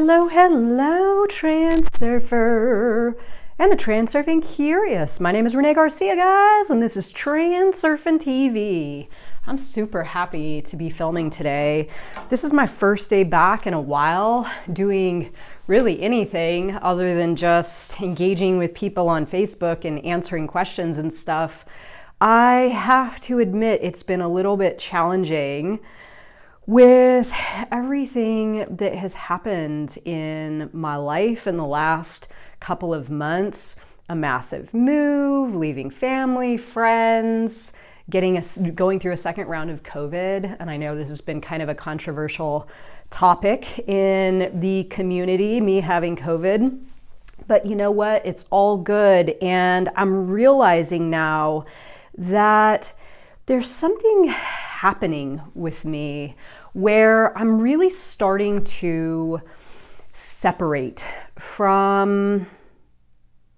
Hello, hello, Transurfer and the Transurfing Curious. My name is Renee Garcia, guys, and this is TransurfingTV. I'm super happy to be filming today. This is my first day back in a while doing really anything other than just engaging with people on Facebook and answering questions and stuff. I have to admit it's been a little bit challenging with everything that has happened in my life in the last couple of months. A massive move, leaving family, friends, going through a second round of COVID. And I know this has been kind of a controversial topic in the community, me having COVID. But you know what? It's all good. And I'm realizing now that there's something happening with me where I'm really starting to separate from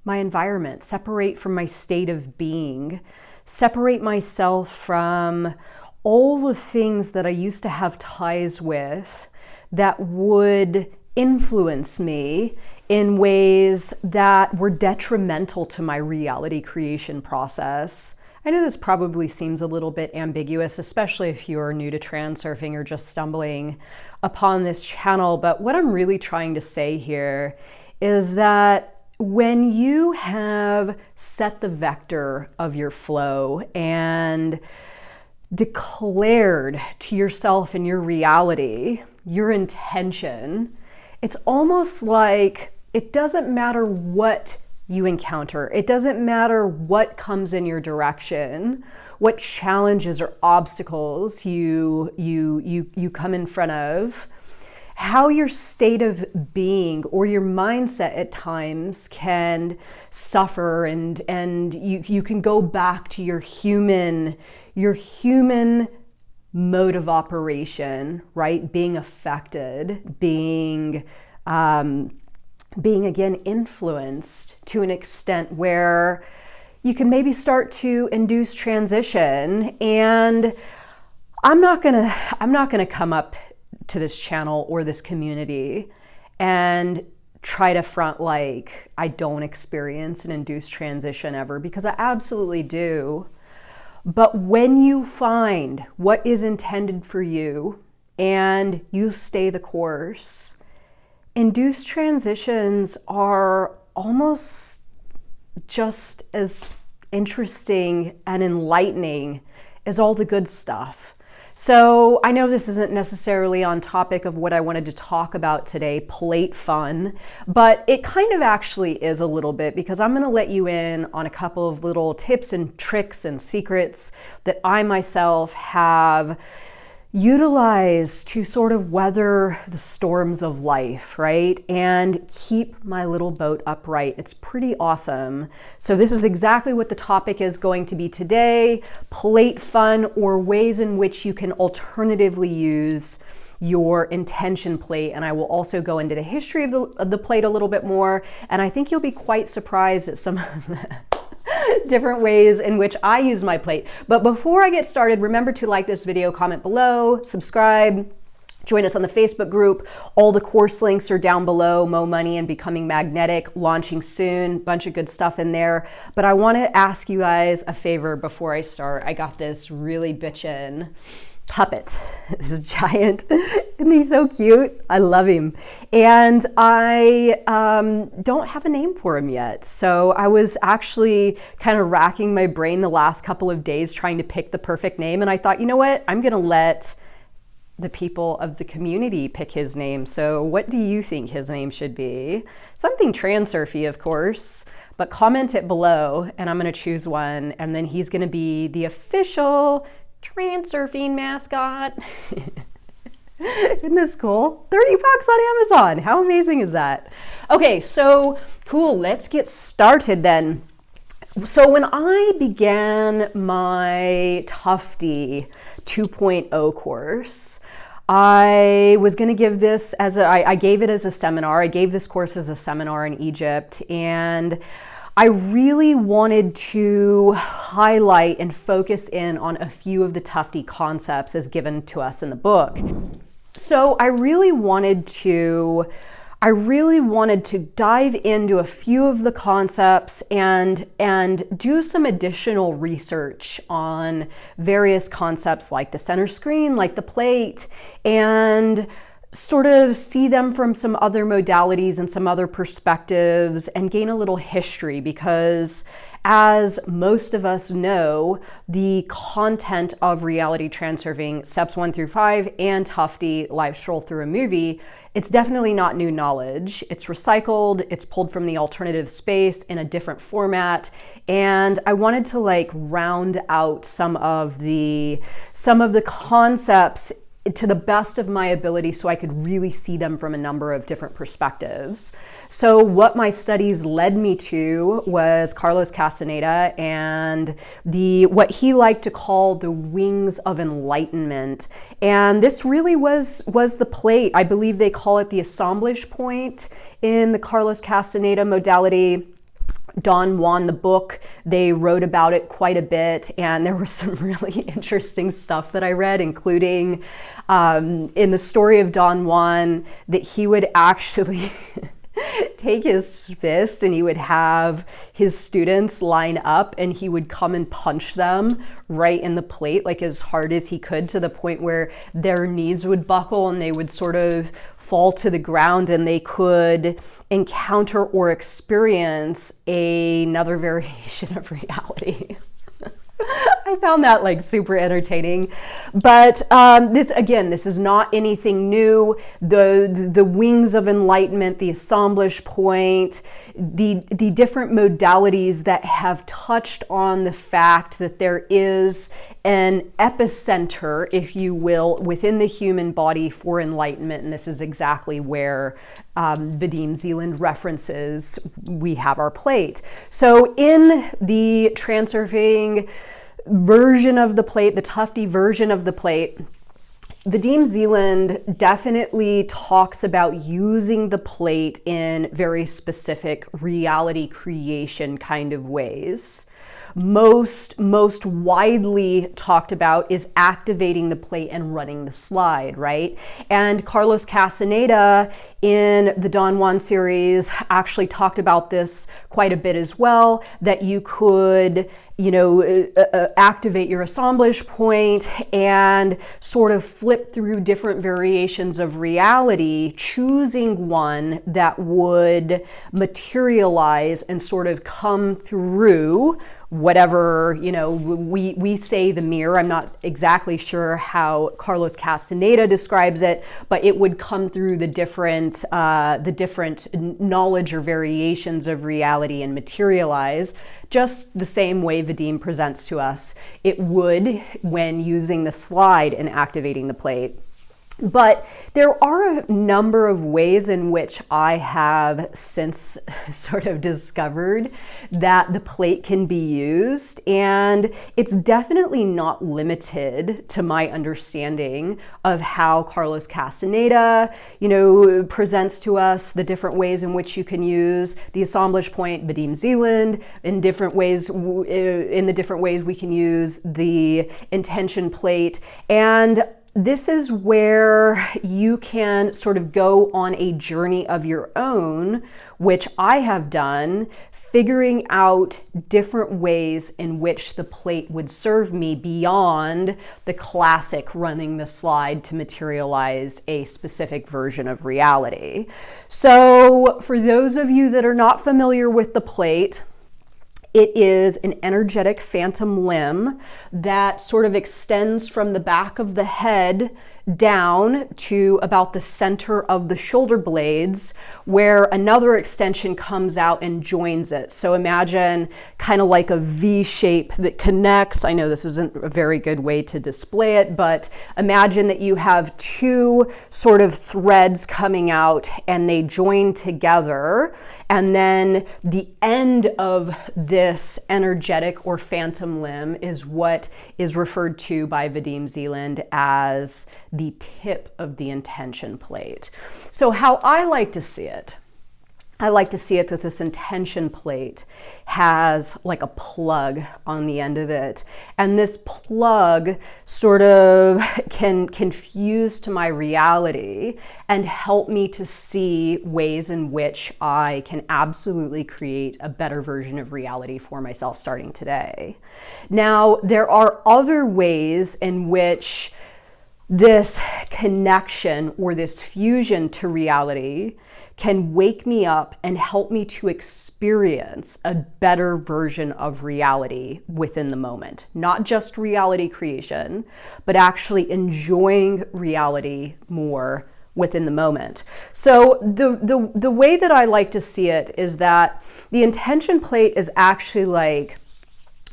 my environment, separate from my state of being, separate myself from all the things that I used to have ties with that would influence me in ways that were detrimental to my reality creation process. I know this probably seems a little bit ambiguous, especially if you're new to transurfing or just stumbling upon this channel, but what I'm really trying to say here is that when you have set the vector of your flow and declared to yourself and your reality, your intention, it's almost like it doesn't matter what you encounter. It doesn't matter what comes in your direction, what challenges or obstacles you come in front of, how your state of being or your mindset at times can suffer, and you can go back to your human mode of operation, right? Being affected, being again influenced to an extent where you can maybe start to induce transition. And I'm not gonna come up to this channel or this community and try to front like I don't experience an induced transition ever, because I absolutely do. But when you find what is intended for you and you stay the course, induced transitions are almost just as interesting and enlightening as all the good stuff. So I know this isn't necessarily on topic of what I wanted to talk about today, plate fun, but it kind of actually is a little bit, because I'm going to let you in on a couple of little tips and tricks and secrets that I myself have utilize to sort of weather the storms of life, right? And keep my little boat upright. It's pretty awesome. So this is exactly what the topic is going to be today: plate fun, or ways in which you can alternatively use your intention plate. And I will also go into the history of the plate a little bit more. And I think you'll be quite surprised at some of the different ways in which I use my plate. But before I get started, remember to like this video, comment below, subscribe, join us on the Facebook group. All the course links are down below. Mo Money and Becoming Magnetic, launching soon. Bunch of good stuff in there. But I want to ask you guys a favor before I start. I got this really bitchin' puppet. This is giant. Isn't he so cute? I love him. And I don't have a name for him yet. So I was actually kind of racking my brain the last couple of days trying to pick the perfect name. And I thought, you know what? I'm going to let the people of the community pick his name. So what do you think his name should be? Something transurfy, of course. But comment it below and I'm going to choose one. And then he's going to be the official transurfing mascot. Isn't this cool? 30 bucks on Amazon. How amazing is that? Okay, so cool. Let's get started then. So when I began my Tufti 2.0 course, I was going to give this as I gave it as a seminar. I gave this course as a seminar in Egypt, and I really wanted to highlight and focus in on a few of the Tufti concepts as given to us in the book. So I really wanted to I really wanted to dive into a few of the concepts and do some additional research on various concepts like the center screen, like the plate, and sort of see them from some other modalities and some other perspectives and gain a little history, because as most of us know, the content of Reality Transurfing, steps 1 through 5, and Tufti, live stroll through a movie, it's definitely not new knowledge. It's recycled, it's pulled from the alternative space in a different format. And I wanted to like round out some of the concepts to the best of my ability so I could really see them from a number of different perspectives. So what my studies led me to was Carlos Castaneda and what he liked to call the wings of enlightenment. And this really was the plate. I believe they call it the assemblage point in the Carlos Castaneda modality. Don Juan, the book, they wrote about it quite a bit, and there was some really interesting stuff that I read, including in the story of Don Juan, that he would actually take his fist and he would have his students line up and he would come and punch them right in the plate, like as hard as he could, to the point where their knees would buckle and they would sort of fall to the ground and they could encounter or experience another variation of reality. I found that like super entertaining. But this is not anything new. The wings of enlightenment, the assemblage point, the different modalities that have touched on the fact that there is an epicenter, if you will, within the human body for enlightenment. And this is exactly where Vadim Zeland references we have our plate. So in the transurfing version of the plate, the Tufti version of the plate, Vadim Zeland definitely talks about using the plate in very specific reality creation kind of ways. Most widely talked about is activating the plate and running the slide, right? And Carlos Castaneda in the Don Juan series actually talked about this quite a bit as well, that you could, activate your assemblage point and sort of flip through different variations of reality, choosing one that would materialize and sort of come through whatever, we say the mirror. I'm not exactly sure how Carlos Castaneda describes it, but it would come through the different knowledge or variations of reality and materialize just the same way Vadim presents to us it would when using the slide and activating the plate. But there are a number of ways in which I have since sort of discovered that the plate can be used, and it's definitely not limited to my understanding of how Carlos Castaneda, presents to us the different ways in which you can use the assemblage point, Vadim Zeland, in the different ways we can use the intention plate. And this is where you can sort of go on a journey of your own, which I have done, figuring out different ways in which the plate would serve me beyond the classic running the slide to materialize a specific version of reality. So for those of you that are not familiar with the plate, it is an energetic phantom limb that sort of extends from the back of the head down to about the center of the shoulder blades, where another extension comes out and joins it. So imagine kind of like a V shape that connects. I know this isn't a very good way to display it, but imagine that you have two sort of threads coming out and they join together. And then the end of this energetic or phantom limb is what is referred to by Vadim Zeland as the tip of the intention plate. So how I like to see it, I like to see it that this intention plate has like a plug on the end of it. And this plug sort of can fuse to my reality and help me to see ways in which I can absolutely create a better version of reality for myself starting today. Now, there are other ways in which this connection or this fusion to reality can wake me up and help me to experience a better version of reality within the moment. Not just reality creation, but actually enjoying reality more within the moment. So the way that I like to see it is that the intention plate is actually like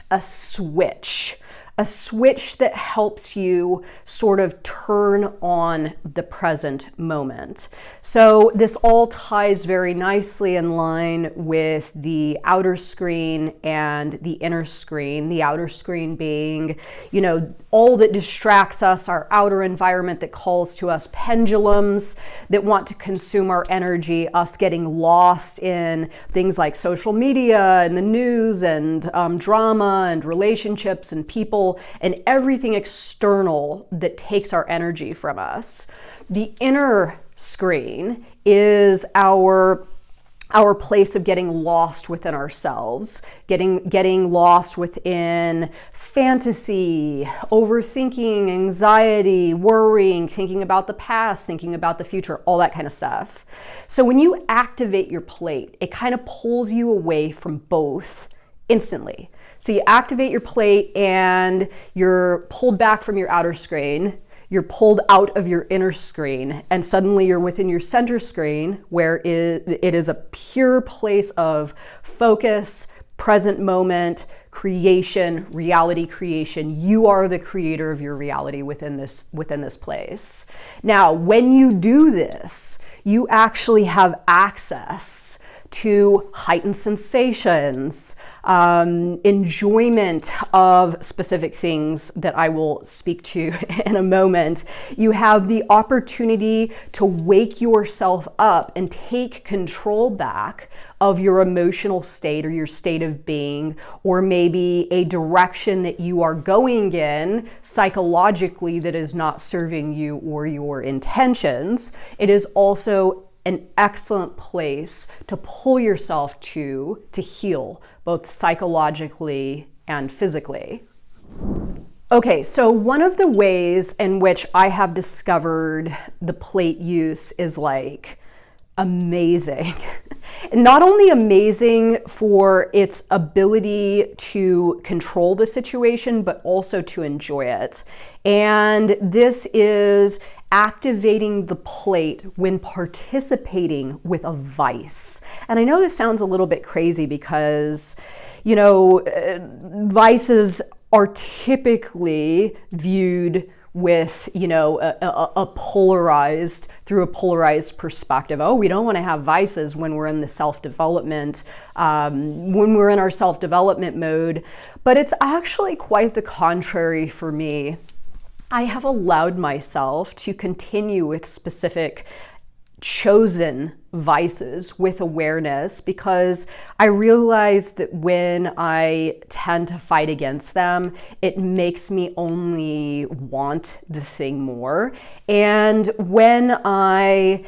a switch that helps you sort of turn on the present moment. So this all ties very nicely in line with the outer screen and the inner screen. The outer screen being, you know, all that distracts us, our outer environment that calls to us, pendulums that want to consume our energy, us getting lost in things like social media and the news and drama and relationships and people and everything external that takes our energy from us. The inner screen is our place of getting lost within ourselves, getting lost within fantasy, overthinking, anxiety, worrying, thinking about the past, thinking about the future, all that kind of stuff. So when you activate your plate, it kind of pulls you away from both instantly. So you activate your plate and you're pulled back from your outer screen, you're pulled out of your inner screen, and suddenly you're within your center screen where it is a pure place of focus, present moment, creation, reality creation. You are the creator of your reality within this place. Now, when you do this, you actually have access to heightened sensations, enjoyment of specific things that I will speak to in a moment. You have the opportunity to wake yourself up and take control back of your emotional state or your state of being, or maybe a direction that you are going in psychologically that is not serving you or your intentions. It is also an excellent place to pull yourself to heal, both psychologically and physically. Okay, so one of the ways in which I have discovered the plate use is like amazing. Not only amazing for its ability to control the situation, but also to enjoy it. And this is activating the plate when participating with a vice. And I know this sounds a little bit crazy because, you know, vices are typically viewed with, you know, through a polarized perspective. Oh, we don't want to have vices when we're in the self-development, when we're in our self-development mode. But it's actually quite the contrary for me. I have allowed myself to continue with specific chosen vices with awareness because I realize that when I tend to fight against them, it makes me only want the thing more. And when I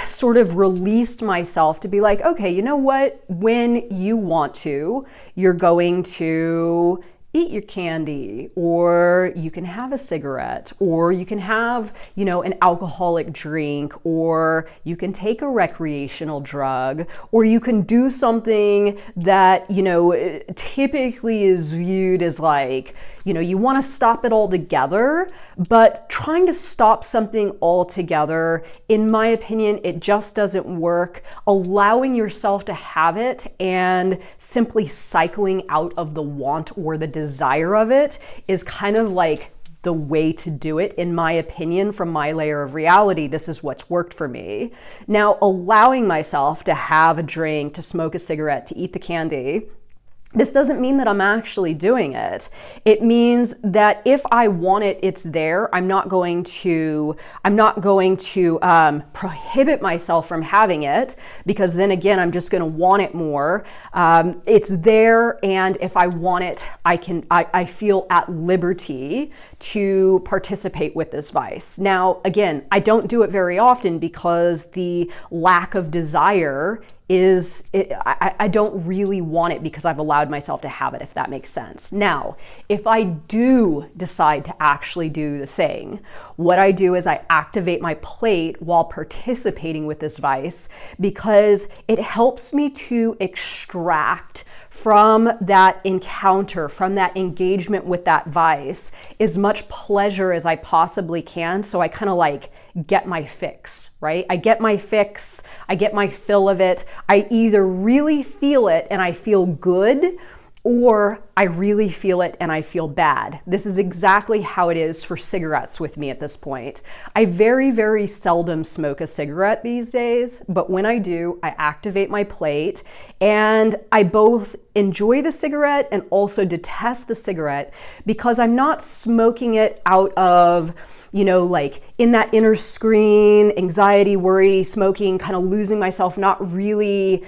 sort of released myself to be like, okay, you know what? When you want to, you're going to eat your candy, or you can have a cigarette, or you can have, you know, an alcoholic drink, or you can take a recreational drug, or you can do something that, you know, typically is viewed as like, you know, you want to stop it all together, but trying to stop something altogether, in my opinion, it just doesn't work. Allowing yourself to have it and simply cycling out of the want or the desire of it is kind of like the way to do it, in my opinion, from my layer of reality. This is what's worked for me. Now, allowing myself to have a drink, to smoke a cigarette, to eat the candy, This doesn't mean that I'm actually doing it. It means that if I want it, it's there. I'm not going to prohibit myself from having it, because then again, I'm just going to want it more. It's there, and if I want it, I feel at liberty to participate with this vice. Now, again, I don't do it very often because the lack of desire I don't really want it because I've allowed myself to have it, if that makes sense. Now, if I do decide to actually do the thing, what I do is I activate my plate while participating with this vice, because it helps me to extract from that encounter, from that engagement with that vice, as much pleasure as I possibly can. So I kind of like get my fix, right? I get my fix, I get my fill of it. I either really feel it and I feel good, or I really feel it and I feel bad. This is exactly how it is for cigarettes with me at this point. I very, very seldom smoke a cigarette these days, but when I do, I activate my plate, and I both enjoy the cigarette and also detest the cigarette, because I'm not smoking it out of, like in that inner screen, anxiety, worry, smoking, kind of losing myself, not really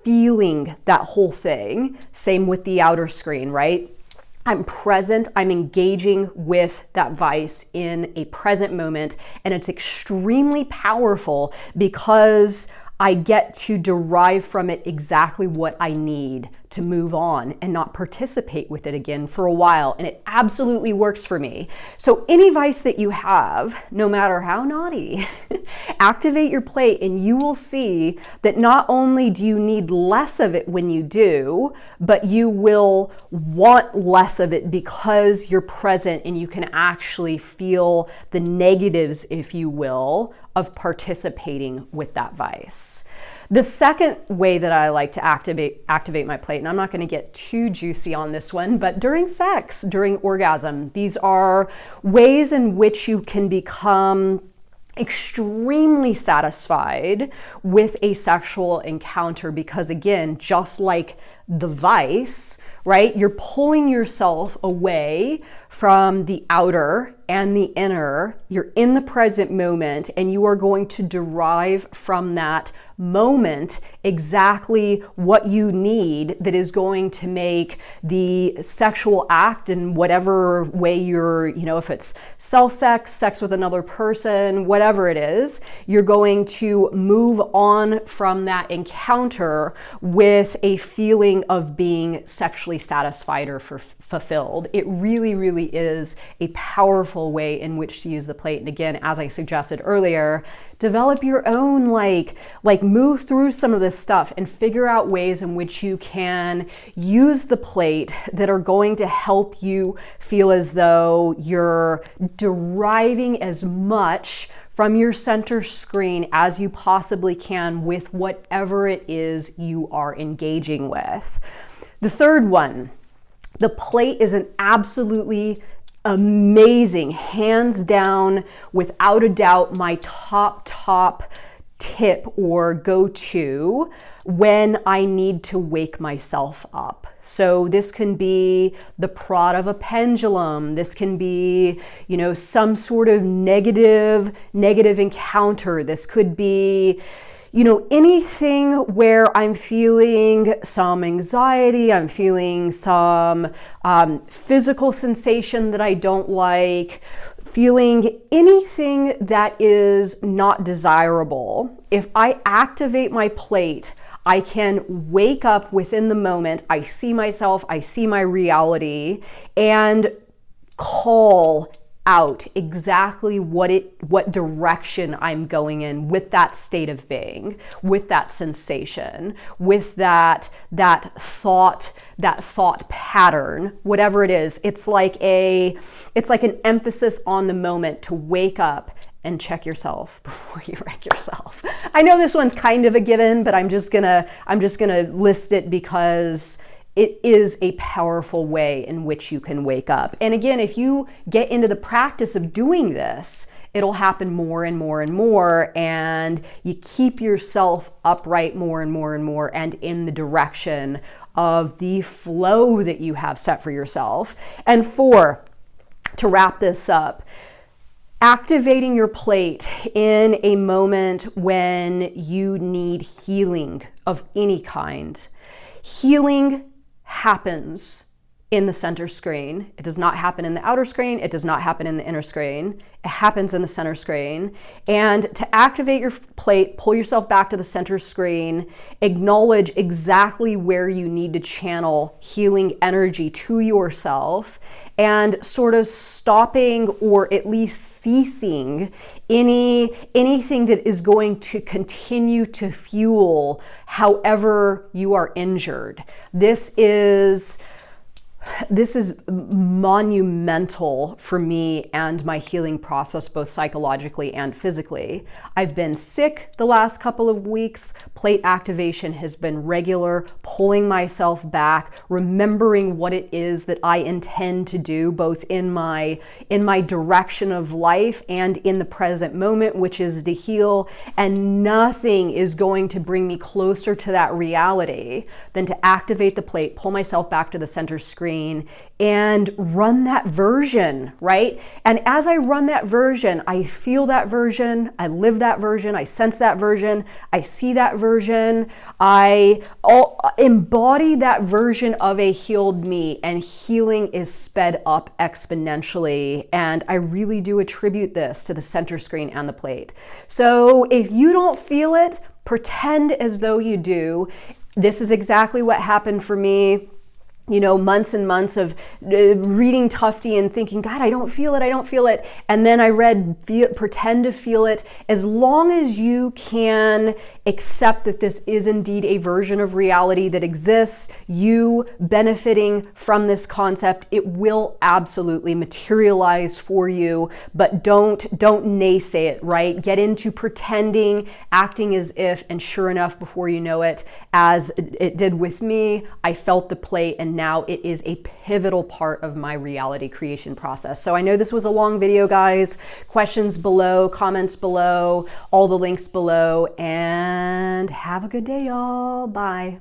feeling that whole thing. Same with the outer screen, right? I'm present, I'm engaging with that vice in a present moment, and it's extremely powerful because I get to derive from it exactly what I need to move on and not participate with it again for a while. And it absolutely works for me. So any vice that you have, no matter how naughty, activate your plate, and you will see that not only do you need less of it when you do, but you will want less of it because you're present and you can actually feel the negatives, if you will, of participating with that vice. The second way that I like to activate my plate, and I'm not going to get too juicy on this one, but during sex, during orgasm, these are ways in which you can become extremely satisfied with a sexual encounter, because again, just like the vice, right? You're pulling yourself away from the outer and the inner. You're in the present moment, and you are going to derive from that moment exactly what you need that is going to make the sexual act, in whatever way you're, if it's self-sex, sex with another person, whatever it is, you're going to move on from that encounter with a feeling of being sexually satisfied or fulfilled. It really, really is a powerful way in which to use the plate. And again, as I suggested earlier, develop your own, like move through some of this stuff and figure out ways in which you can use the plate that are going to help you feel as though you're deriving as much from your center screen as you possibly can with whatever it is you are engaging with. The third one, the plate is an absolutely amazing, hands down, without a doubt, my top tip or go-to when I need to wake myself up. So this can be the prod of a pendulum. This can be, some sort of negative encounter. This could be, anything where I'm feeling some anxiety, I'm feeling some physical sensation that I don't like, feeling anything that is not desirable. If I activate my plate, I can wake up within the moment. I see myself, I see my reality, and call out exactly what direction I'm going in with that state of being, with that sensation, with that thought pattern, whatever it is. It's like an emphasis on the moment to wake up and check yourself before you wreck yourself. I know this one's kind of a given, but I'm just gonna list it because it is a powerful way in which you can wake up. And again, if you get into the practice of doing this it'll happen more and more and more, and you keep yourself upright more and more and more and in the direction of the flow that you have set for yourself. And 4, to wrap this up, activating your plate in a moment when you need healing of any kind. Healing happens in the center screen. It does not happen in the outer screen. It does not happen in the inner screen. It happens in the center screen. And to activate your plate, pull yourself back to the center screen, acknowledge exactly where you need to channel healing energy to yourself, and sort of stopping or at least ceasing anything that is going to continue to fuel however you are injured. This is monumental for me and my healing process, both psychologically and physically. I've been sick the last couple of weeks. Plate activation has been regular, pulling myself back, remembering what it is that I intend to do, both in my direction of life and in the present moment, which is to heal. And nothing is going to bring me closer to that reality than to activate the plate, pull myself back to the center screen, and run that version, right? And as I run that version, I feel that version, I live that version, I sense that version, I see that version, I embody that version of a healed me, and healing is sped up exponentially. And I really do attribute this to the center screen and the plate. So if you don't feel it, pretend as though you do. This is exactly what happened for me. You know, months and months of reading Tufti and thinking, God, I don't feel it, I don't feel it. And then I read Pretend to Feel It. As long as you can accept that this is indeed a version of reality that exists, you benefiting from this concept, it will absolutely materialize for you. But don't naysay it, right? Get into pretending, acting as if, and sure enough, before you know it, as it did with me, I felt the plate, and now it is a pivotal part of my reality creation process. So I know this was a long video, guys. Questions below, comments below, all the links below, and have a good day, y'all. Bye.